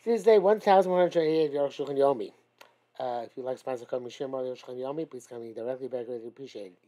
Tuesday, 1188, Arukh HaShulchan Yomi. If you'd like to sponsor Come Share more Arukh HaShulchan Yomi, please come me directly. Very greatly appreciate it.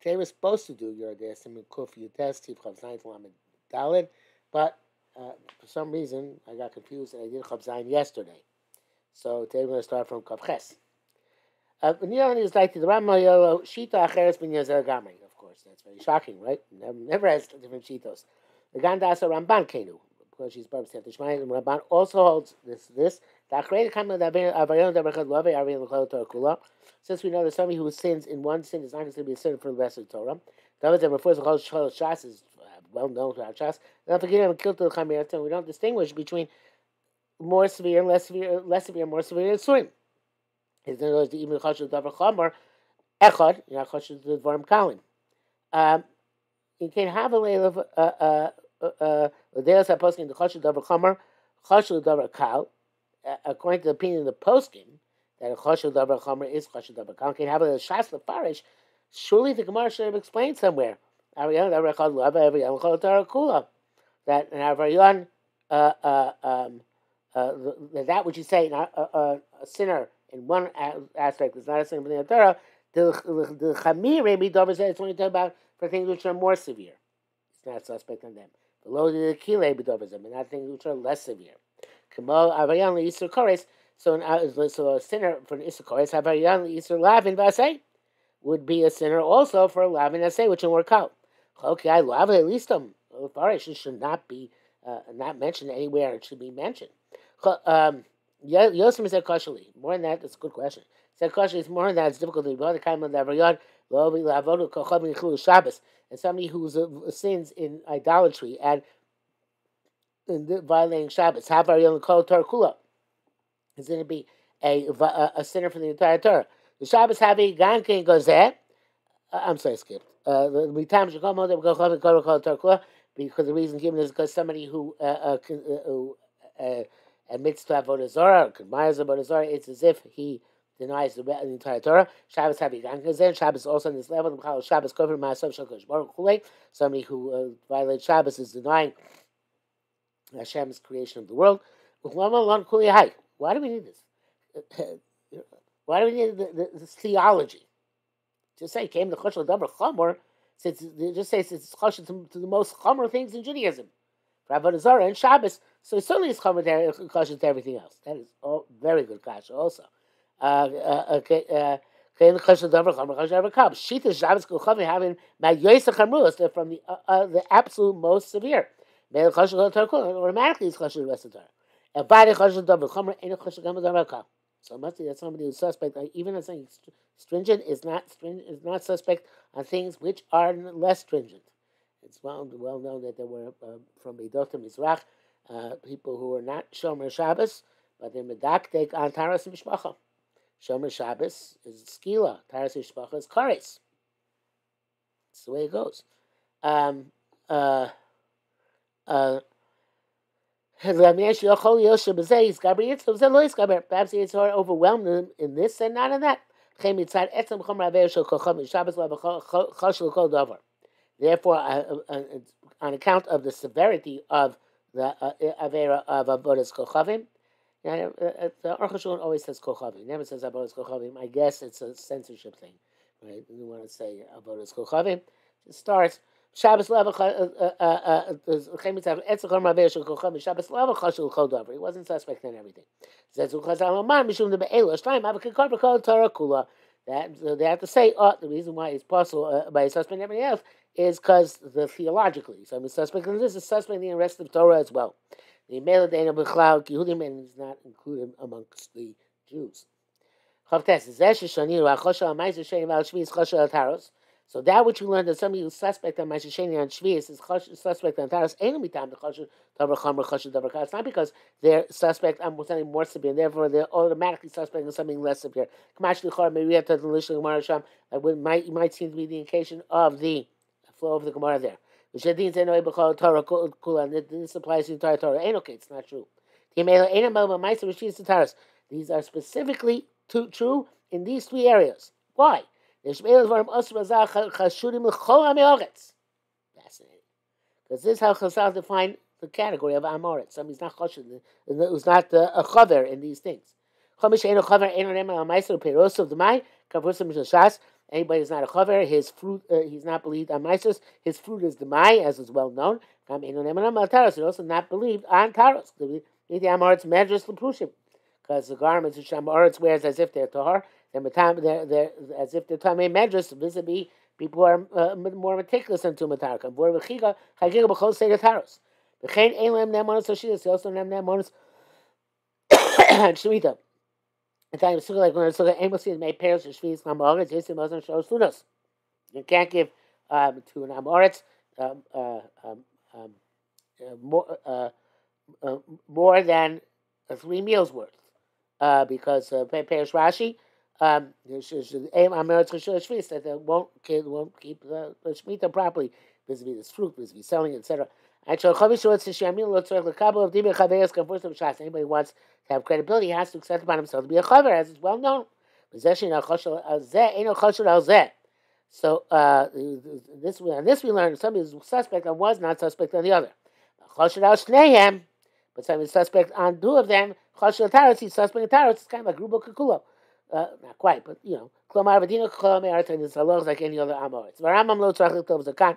Today we're supposed to do your Simon Kuf you test, Tiv Chav Zayin Lamed Daled, but for some reason I got confused and I did Chav Zayin yesterday. So today we're going to start from Kav Ches. Benyan is like the Ramayolo Shita Acheres Ben Yezer Gamri. Of course, that's very shocking, right? Never has different Shitos. The Gandasa Ramban Kenu, because she's Barb Seth Shmai, and Ramban also holds this. Since we know that somebody who sins in one sin is not going to be a sinner for the rest of the Torah, the other that refers to Shas is well known to our Shas. Don't forget him killed to the Chamir, we don't distinguish between more severe and less severe, more severe, and swim. Is there even Chashul Davar Chomer Echad, Chashul Dvarim Kalim. You can have a layer of there's a posting the Chashul Davar Chomer, Chashul Davar Kal. According to the opinion of the posting, that a Chashul Davar Chomer is Chashul Davar Kal. Can have a Shas Lefarish. Surely the Gemara should have explained somewhere. That an Avariyan, that which you say a sinner in one aspect is not a sinner in the Torah. The Chamir Midover says it's only talking about for things which are more severe. It's not suspect on them. Below the Kile Midover and not things which are less severe. Kamo Avariyan Yisur Kores. So a sinner for an Yisur Kores, Avariyan Yisur Lavin Vasei would be a sinner also for Lavin Vasei, which are more kal. Okay, I love it. At least Farish should not be not mentioned anywhere. It should be mentioned. Yosem said kashali. More than that, that's a good question. Said kashali is more than that. It's difficult to be the kind of Avariyan Shabbos, and somebody who sins in idolatry and in violating Shabbos. Havariyan Kol Torah Kula is going to be a sinner for the entire Torah. The Shabbos Havi Gankin goes there. I'm sorry, I skipped. The time should come because the reason given is because somebody who admits to Avodah Zarah, admires Avodah Zarah, it's as if he denies the entire Torah. Shabbos Havi Gankin. Shabbos also on this level. Shabbos Kofer Maasav Shakash Baruch Kulei. Somebody who violates Shabbos is denying Hashem's creation of the world. Why do we need this? Why do we need this theology? Just say came to Chashul Davar Chomer, since they just say it's Chashul to the most Chomer things in Judaism, for Avodah Zarah and Shabbos. So certainly it's Chomer Chashul to everything else. That is all very good kasha also. Okay. Came to Chashul Davar Chomer Chashul Davar Kal. Shita Shabbos Kuchavim having Ma'yoysa Chamrus. They're from the absolute most severe. Mele Chashul Davar Kal automatically is Chashul the rest of the Torah. And by the Chashul Davar Chomer ain't a Chashul Davar Kal. So must be that somebody who's suspect, even as saying stringent, is not suspect on things which are less stringent. It's well known that there were from Eidoth Mizrach people who were not Shomer Shabbos, but they're medaktek on Taras Mishpacha. Shomer Shabbos is skila, Taras Mishpacha is kares. That's the way it goes. Perhaps it's hard overwhelmed him in this and not in that. Therefore, on account of the severity of the Avera of Avodas Kochavim, the Arukh HaShulchan always says Kochavim. He never says Avodas Kochavim. I guess it's a censorship thing, right? You want to say Avodas Kochavim. It starts. Shabbos level Shabbos level chashul kol davar. He wasn't suspect in everything. That they have to say, the reason why it's possible by suspect and everything else is because the theologically. So I'm suspect in this is suspect in the rest of Torah as well. The email Dana B'Chlal Yehudim and is not included amongst the Jews. So that which we learned that somebody who's suspect on Ma'aseh Sheni on Shvius is suspect on Taras ain't mitam the Chashul Davar Chomer Chashul Davar Kal. It's not because they're suspect on something more severe, and therefore they're automatically suspect on something less severe. You might seem to be the indication of the flow of the Gemara there. This applies to the entire Torah. Ain't okay, it's not true. These are specifically true in these three areas. Why? Fascinating. Because this is how Chazal define the category of Amorit. Somebody's not choshed, who's not a chaver in these things. Anybody who's not a chaver, his fruit, he's not believed on Maisos. His fruit is the mai, as is well known. He's also not believed on taros. The Amorit's medras l'prushim, because the garments which Amorit's wears as if they're tahar, they're as if they're tamei medras vis-a-vis people who are more meticulous than to matar. He also nem nemonos shmita. In time, like when it's Amos is made pairs of shvius namoritz, it's the most shows sudos. You can't give to an amoritz more than 3 meals worth, because pairs Rashi amoritz that they won't keep the shmita properly, vis-a-vis this fruit, vis-a-vis selling, etc. Anybody wants to have credibility, he has to accept upon himself to be a chaver, as is well known. So this we learned somebody is suspect and was not suspect on the other. But somebody is suspect on 2 of them. He's suspect in taros. It's kind of like rubo kakulo. Not quite, but klomar v'dino klomar artain is halachos like any other amoritz. V'Rambam lo tzarich l'tov zakan.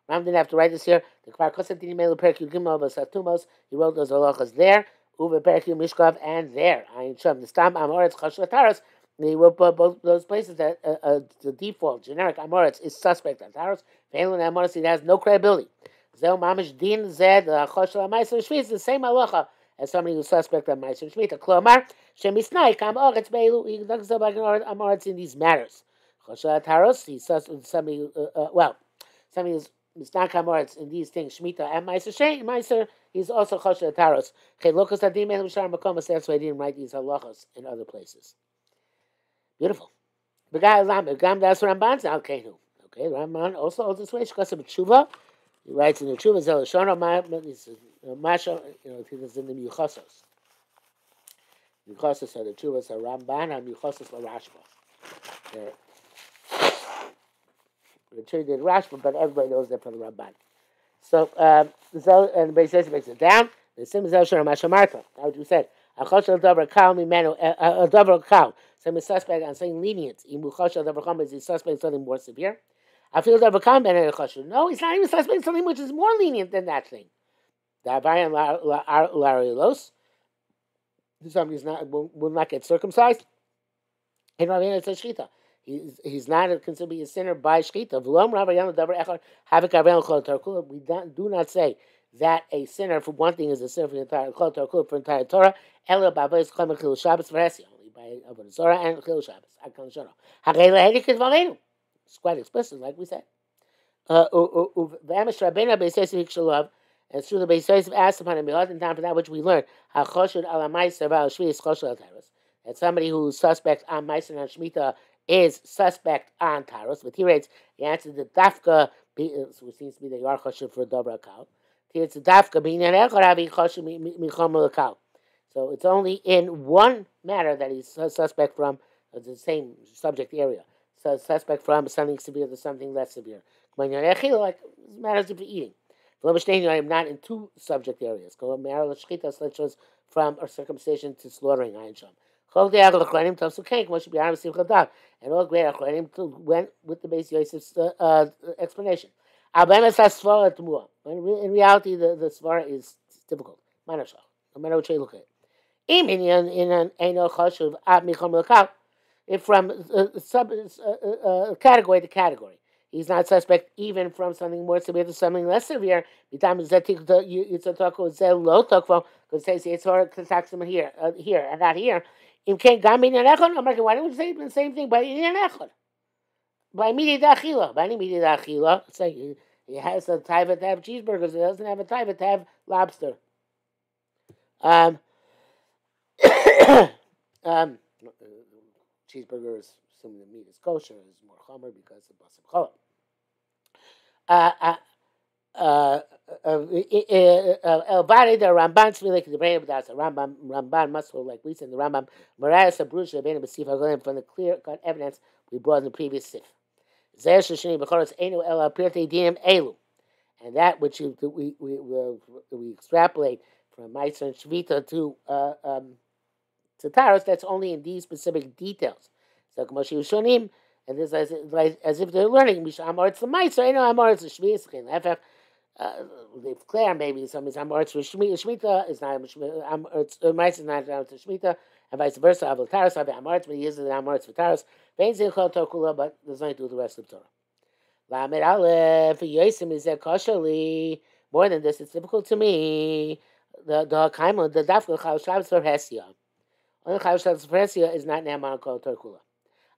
Ram didn't have to write this here. The Kvar Kosantin Melu Perkyu Gimel Satumos. He wrote those halachas there. Uve Perkyu Mishkov and there. Ayin Shem the Stam Amoritz Chashul Taros. He wrote both those places that the default generic Amoritz is suspect on Taros. Ve'elun Amoritz, it has no credibility. Zeu Mamish Din Zed Chashul Ma'aser Shvit is the same halacha as somebody who's suspect on Ma'aser Shvit. Klomar Shemisnai Kam Oretz Beilu. He doesn't say about Amoritz in these matters. Chashul Taros. He's somebody somebody who's Misnak Hamoritz in these things, Shemitah and Meiser, he's also Choshe Taros. That's why I didn't write these halachas in other places. Beautiful. That's Ramban's Al Kenu. Okay, Ramban also holds this way. Shkasa B'tshuva. He writes in the Tshuva, Zelashono, Masha, he was in the Yuchosos. Yuchosos are the Tshuvas of Ramban, and Yuchosos La Rashba. The tree did Rashba, but everybody knows that from the Ramban. So, and the Beis Yosef makes it down. The sim is Elshon Mashamarta. How would you say? A chosher davar kal mimenu a davar kal. Some is suspect on saying lenient. Imu chosher davar chum is he suspect something more severe. I feel davar kal ben a chosher. No, he's not even suspect something which is more lenient than that thing. Davarian larilos. Somebody's not will not get circumcised. And Ravina says shchita. He's not considered to be a sinner by shchita. We do not say that a sinner for one thing is a sinner for the entire Torah. Only by Avodah Zarah and Chil Shabbos. It's quite explicit, like we said. And through the Beis Yosef asked upon him, in time for that which we learned, that somebody who's suspect on Meiser and Shemitah is suspect on Taros. But he writes, he answered the Dafka, which seems to be the Yarchashiv for Dobra Kal. It's the Dafka being an Echaravi Chashiv Michom Kal. So it's only in one matter that he's suspect from the same subject area. So suspect from something severe to something less severe. Like matters of eating. I'm not in 2 subject areas. From a circumcision to slaughtering Ayin Sham. And all great Achronim went with the Beis Yosef's explanation. In reality, the svara is difficult. No matter which way you look at it. If from category to category, he's not suspect even from something more severe to something less severe. Because it says it's here and not here. Why don't we say the same thing by Inyan Echad? By Midi Dachila. By any Midi Dachila, say he has a taiva to have cheeseburgers, he doesn't have a taiva to have lobster. Cheeseburgers, assuming the meat is kosher, is more chomer because of basar cholam. Elvare the Ramban Tzvilik the brain of that's a Ramban must hold like we said the Rambam Mariah Sabrush the Bena B'Sif Hagolim from the clear cut evidence we brought in the previous sif. Zer Shashini B'Choros Einu El Pirtei Dinim Elu, and that which we extrapolate from Meiser and Shvita to Taros, that's only in these specific details. So Moshe Ushonim, and this as if they're learning. Amoritz the Meiser, Amoritz the Shvita. If Claire maybe some is Amoritz with Shmita is not Meiser is not Shmita, and vice versa. Avol Taros have Amoritz, but he uses the Amoritz for Taros. Vein Zilchol Tokula, but there's nothing to do with the rest of the Torah. Lamed Aleph Yosim is koshali. More than this, it's difficult to me. The Kaimon, the Dafka Chal Shabbos for Hesia. Only Chal Shabbos for Hesia is not Ne'aman Kol Torah.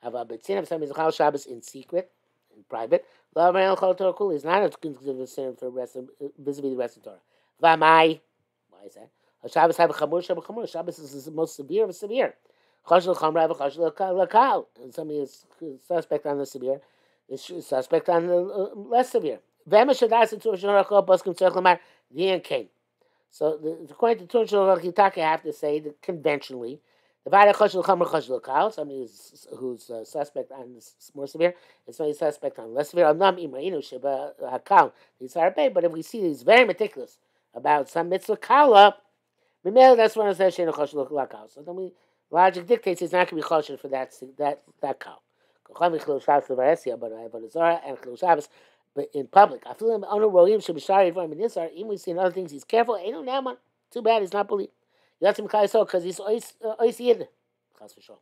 Ava Betzin of some is Chal Shabbos in secret, in private. Lamed Kol Torah is not considered a sin for the rest of visibly the rest of the Torah. Vamai, why is that? Shabbos have a Chamur Shabbos Chamur. Shabbos is the most severe of severe. Chashul Chamra Chashul Lakal. And somebody is suspect on the severe. Is suspect on the less severe. So, according to Tunshul Hitaka, I have to say that conventionally, somebody who's suspect on more severe, and somebody suspect on less severe. But if we see he's very meticulous about some mitzvah kala, that's when it says so then logic dictates he's not going to be choshen for that cow. But in public, I feel him on a royim should be sorry for him in this art. Even we see other things, he's careful. Ain't no name. Too bad he's not believed. You got some so because he's ois yid. Chas for sure.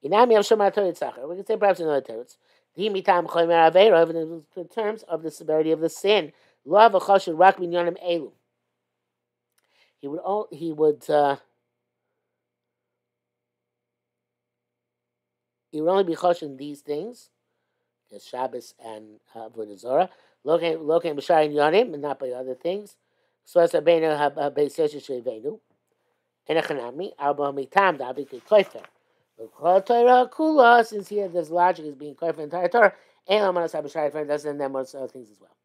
Inami am shomar Torah tzachar. We can say perhaps another terms. The mitam chomer avera in terms of the severity of the sin. Lo avachoshin rak minyanim elu. He would only be choshen these things, the Shabbos and Avodah Zarah. Lokem b'shayin yonim, and not by other things. So as a beinu habeiseshes shevenu, and a chanami arba mitam davi koifer. But Torah kula, since here there's logic is being koifer entire Torah, and lamanas hab'shayin friend doesn't them other things as well.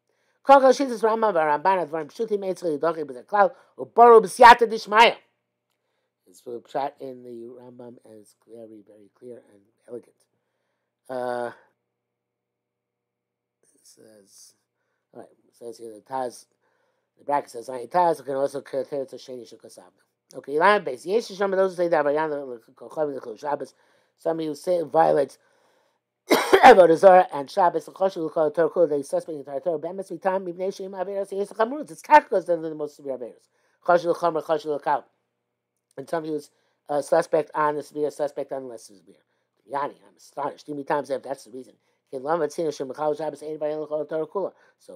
Kol shittas Rambam v'Ramban advarim pshutim eitzli yidochi b'zeklal uboru b'siyata dishmaya. It's shot in the Rambam and it's very, very clear and elegant. It says here the Taz, the bracket says, Taz can also compare to Sheni Shukasabna. Okay, Ilan base. Yes, some of those who say that Vayan Shabbos, somebody who violates Avodah Zarah and Shabbos, they suspect the entire Torah. Bemis mitam mibnei sheim averos yes chamurus. It's tacticals than the most severe averos. Chashul chomer, chashul lakal. And somebody who's suspect on the severe, suspect on the less severe. Yani, I'm astonished. Too many times if that's the reason. So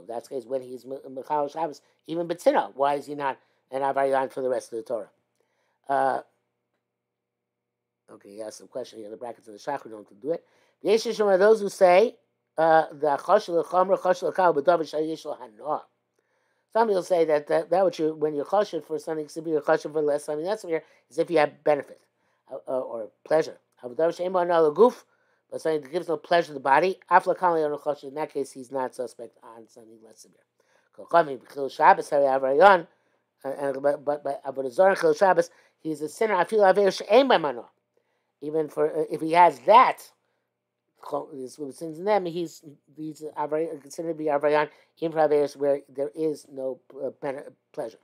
that's the case when he's Mechal Shabbos, even Betzina. Why is he not an Avariyan for the rest of the Torah? Okay, he has some question here. The brackets of the Shach, we don't do it. Yeshishim are those who say the Choshel Chomer Choshel Kal B'Davar Shayishel Hanoah. Somebody will say that what you when you're choshen for something severe, you're choshen for less something that's severe, is if you have benefit or pleasure. But something that gives no pleasure to the body, in that case, he's not suspect on something less severe. But Avodah Zarah Chil Shabbos, he's a sinner. I feel even for if he has that. Sins in them, he's considered to be Avrayan in Praveris where there is no pleasure.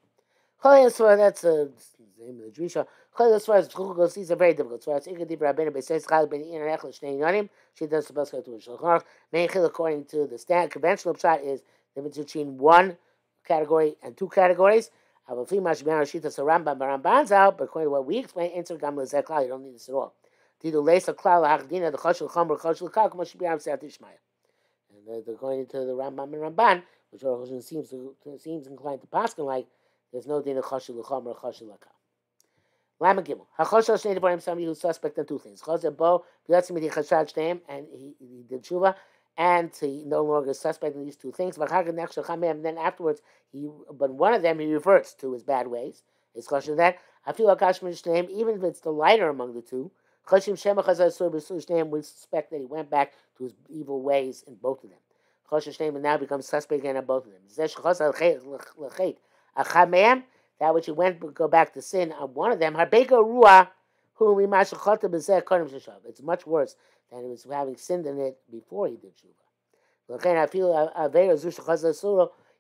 That's the name of the Drisha. As far as goes, these are very difficult. So as Ikadib Rabbeinu Beises Chal Ben Ian Echel Shnei Yonim, she does supposed to go to a Shulchan Aruch. Meichel, according to the conventional pshat, is the difference between one category and two categories. Avafim Mashbian Rashita Sarambam Baramban's out, but according to what we explain, Enter Gam Lezek Klal, you don't need this at all. And they're going into the Rambam and Ramban, which Arukh HaShulchan seems inclined to paskin like there's no din of chashul l'cham or chashul l'kal. Lama Gimel. Hachoshel shnei devarim, somebody who's suspect of two things. Chazer bo b'yatzim iti chashad shneim, and he did tshuva, and he no longer is suspect in these two things. And then afterwards, but one of them he reverts to his bad ways. It's chashul that I feel akash shneim, even if it's the lighter among the two. We suspect that he went back to his evil ways in both of them. And now becomes suspect again in both of them. That which he went go back to sin on one of them. It's much worse than he was having sinned in it before he did tshuva.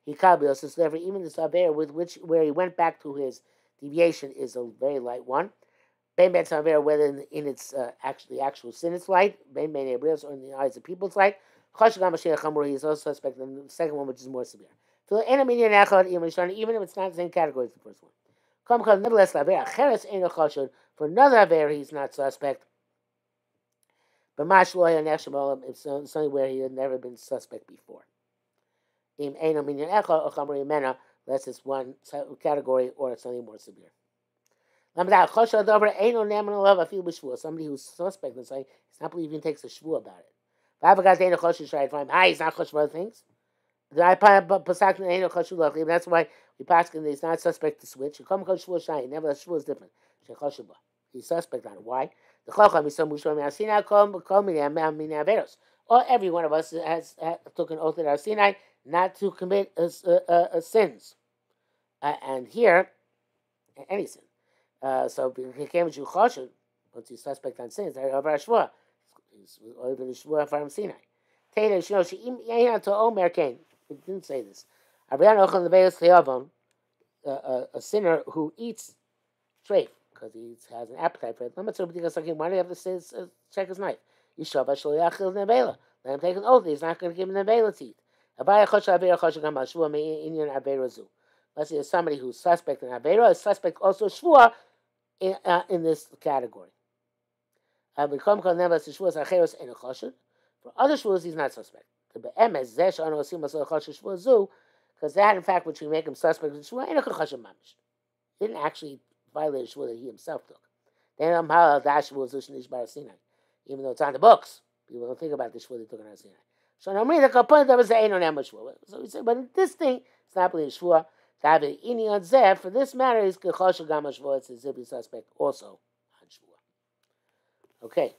he kabios. So therefore, even this aver with which where he went back to his deviation is a very light one. Ben ben aver, whether in its actual sin it's light, ben ben ebrios, or in the eyes of people it's light. Chashagam Mashiach Chamor, he is also suspect in the second one, which is more severe. Even if it's not the same category as the first one. Nevertheless, for another aver, he's not suspect. But Mashloy and Eshamalim, it's something where he had never been suspect before. Unless it's one category or it's something more severe. Somebody who's suspect and say he's not believing takes a shvu about it. He's not chosh for other things. That's why we pass him he's not suspect to switch. Nevertheless, shvu is different. He's suspect on it. Why? Or every one of us has took an oath at our Sinai not to commit sins. And here, any sin. So he came to Choshen, once he's suspect on sins, over Ashwa. He's over the Shua from Sinai. Taylor, she to Omer came. He didn't say this. A sinner who eats treif because he has an appetite for it. Why do you have to check his knife? Let him take an oath. He's not going to give him the Nevela to eat. Let's say there's somebody who's suspect in Avera, is suspect also Shvua in this category. For other Shvuas, he's not suspect. Because that, in fact, which we make him suspect in Shvua, he didn't actually violate a Shvua that he himself took. Even though it's on the books, people don't think about the Shvua they took on Sinai. So he said, but this thing, it's not believing Shvua. For this matter, is it's as if he's suspect also on Shvua. Okay,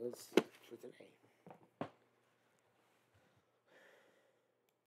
let's put an A.